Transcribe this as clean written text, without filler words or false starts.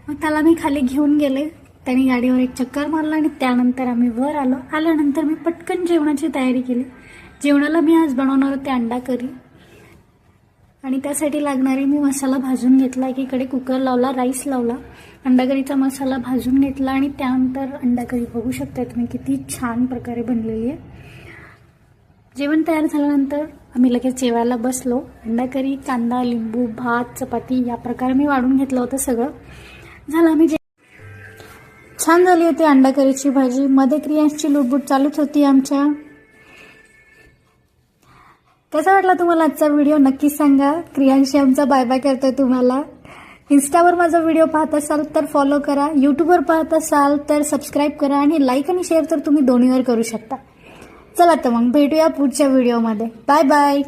मग त्याला मी खाली घेऊन गेले, त्याने गाडीवर एक चक्कर मारला आणि त्यानंतर आम्ही वर आलो. आल्यानंतर मी पटकन जेवणाची तयारी केली. जेवणाला मी आज बनवणार होते अंडा करी आणि त्यासाठी लागणारे मी मसाला भाजून घेतला. एकीकडे कुकर लावला, राईस लावला, अंडा करीचा मसाला भाजून घेतला आणि त्यानंतर अंडा करी बघू शकता तुम्ही किती छान प्रकारे बनलेली आहे. जेवण तयार झाल्यानंतर आम्ही लगेच जेवायला बसलो. अंडा करी, कांदा, लिंबू, भात, चपाती या प्रकारे मी वाढून घेतलं होतं. सगळं झालं. आम्ही छान झाली होती अंडा करीची भाजी. मध्ये क्रियांची लुटबुट चालूच होती आमच्या. कसा वाटला तुम्हाला आजचा व्हिडिओ नक्की सांगा. क्रियांशी आमचा बाय बाय करतोय तुम्हाला. इन्स्टावर माझा व्हिडिओ पाहत असाल तर फॉलो करा, यूट्यूबवर पाहत असाल तर सबस्क्राईब करा आणि लाईक आणि शेअर तर तुम्ही दोन्हीवर करू शकता. चला तर मग भेटूया पुढच्या व्हिडिओमध्ये. Bye bye.